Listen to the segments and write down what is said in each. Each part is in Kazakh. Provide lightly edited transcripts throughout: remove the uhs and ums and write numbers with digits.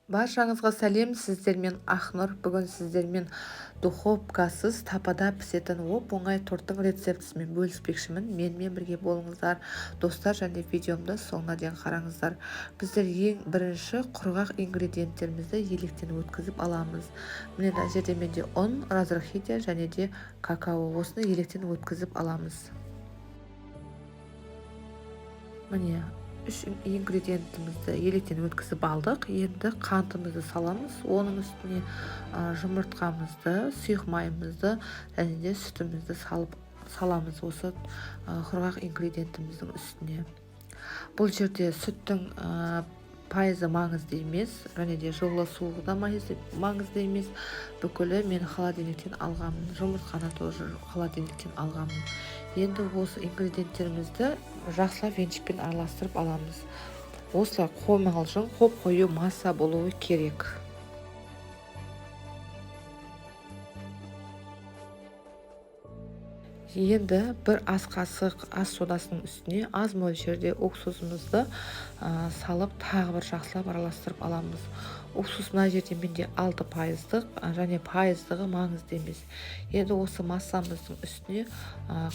Баршаңызға сәлем, сіздермен Ақнұр. Бүгін сіздермен духовкасыз тапада пісетін оп-оңай торттың рецептісімен бөліспекшімін. Менімен бірге болыңыздар, достар, және видеомды соңына дейін қараңыздар. Біздер ең бірінші құрғақ ингредиенттерімізді електен өткізіп аламыз. Міне мына жерде менде ұн, разрыхития және де какао. Осыны електен өткізіп аламыз. Міне үш ингредиентімізді електен өткізіп алдық. Енді қантымызды саламыз. Оның үстіне жұмыртқамызды, сұйық майымызды және де сүтімізді саламыз осы құрғақ ингредиентіміздің үстіне. Бұл жерде сүттің пайызы маңызды емес, және де жылы да маңызды емес. Бүкілі мен холодильниктен алғанмын. Жұмыртқаны тоже холодильниктен алғанмын. Енді осы ингредиенттерімізді жақсылап венчикпен араластырып аламыз. Осылай қомалжың, қою масса болуы керек. Енді бір ас қасық ас содасының үстіне аз мөлшерде уксусымызды салып, тағы бір жақсылап араластырып аламыз. Уксус мына жерде менде 6%, және пайыздығы маңызды емес. Енді осы массамыздың үстіне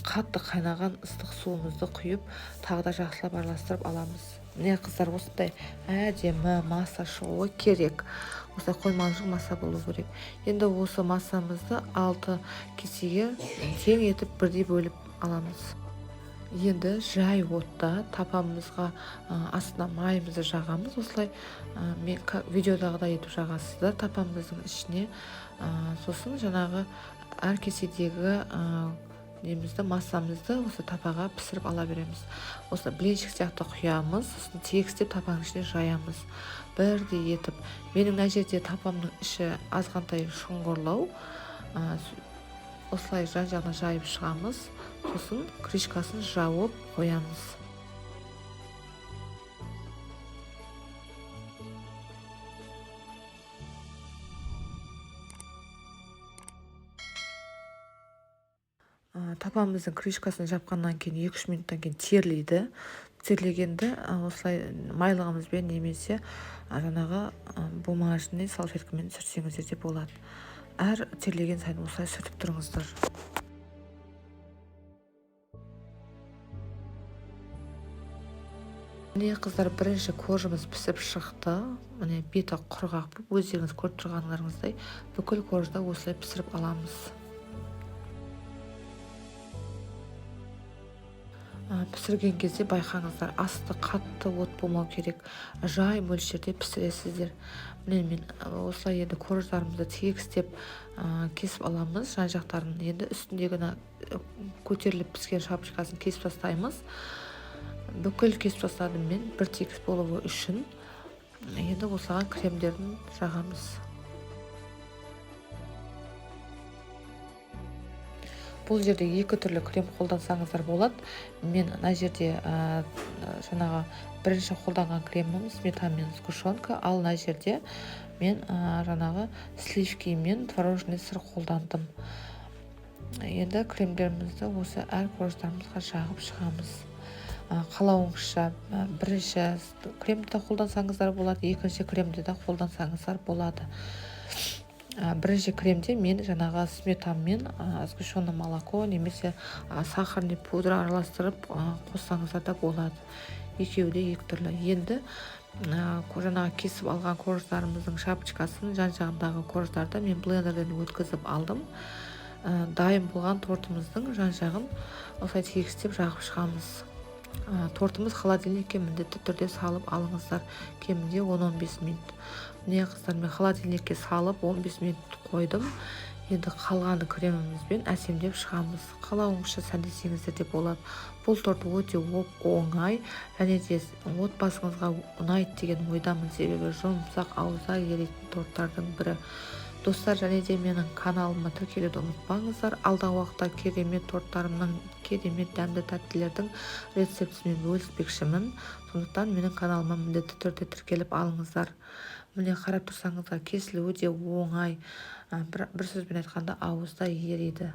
қатты қайнаған ыстық суымызды құйып, тағы да жақсылап араластырып аламыз. Міне қыздар, осындай әдемі масса шығуы керек. Осылай қоймалжың масса болу керек. Енді осы массамызды 6 кесеге тең етіп бірдей бөліп аламыз. Енді жай отта тапамызға астына майымызды жағамыз. Осылай мен видеодағыдай етіп жағасыздар тапамыздың ішіне. Сосын жаңағы әр кеседегі немізді массамызды осы тапаға пісіріп ала береміз. Осы блинчик сияқты құямыз, сосын тегістеп тапаның ішіне жаямыз. Бірдей етіп. Менің мына жерде тапамның іші азғантай шұңғырлау. Осылай жан-жағына жайып шығамыз. Сосын крышкасын жауып қоямыз. Тапамыздың крышкасын жапқаннан кейін 2-3 минуттан кейін терлейді. Терлегенді осылай майлығымызбен немесе жаңағы бумажный салфеткамен сүртсеңіздер де болады. Әр терлеген сайын осылай сүртіп тұрыңыздар. Міне қыздар, бірінші коржымыз пісіп шықты. Міне беті құрғақ болып, өздеріңіз көріп тұрғандарыңыздай бүкіл коржды осылай пісіріп аламыз. Пісірген кезде байқаңыздар, асты қатты от болмау керек. Жай мөлшерде пісіресіздер. Міне мен осылай енді корждарымызды тегістеп кесіп аламыз жан-жақтарын. Енді үстіндегі көтеріліп піскен шапочкасын кесіп тастаймыз. Бүкіл кесіп тастадым мен, бір тегіс болуы үшін. Енді осыған кремдерін жағамыз. Бұл жерде екі түрлі крем қолдансаңыздар болады. Мен мына жерде жаңағы бірінші қолданған кремім сметана мен сгущенка, ал мына жерде мен жаңағы сливки мен творожный сыр қолдандым. Енді кремдерімізді осы әр корждарымызға жағып шығамыз. Қалауыңызша бірінші кремді қолдансаңыздар болады, екінші кремді де қолдансаңыздар болады. Бірінші кремде мен жаңағы сметана мен сгущенное молоко немесе сахарный пудра араластырып қоссаңыздар да болады. Екеуі де екі түрлі. Енді жаңағы кесіп алған корждарымыздың шапочкасын, жан-жағындағы корждарды мен блендерден өткізіп алдым. Дайын болған тортымыздың жан-жағын осылай тегістеп жағып шығамыз. Тортымыз холодильникке міндетті түрде салып алыңыздар, кемінде 10-15 минут. Міне қыздар, мен холодильникке салып 15 минут қойдым. Енді қалған кремімізбен әсемдеп шығамыз. Қалауыңызша сәндесеңіздер де болады. Бұл торт өте оңай, және де отбасыңызға ұнайды деген ойдамын, себебі жұмсақ ауызда еритін торттардың бірі. Достар, және де менің каналыма тіркелуді ұмытпаңыздар. Алдағы уақытта керемет торттарымның, керемет дәмді тәттілердің рецептісімен бөліспекшімін. Сондықтан менің каналыма міндетті түрде тіркеліп алыңыздар. Міне қарап тұрсаңыздар, кесілуі де оңай. Бір сөзбен айтқанда ауызда ериді.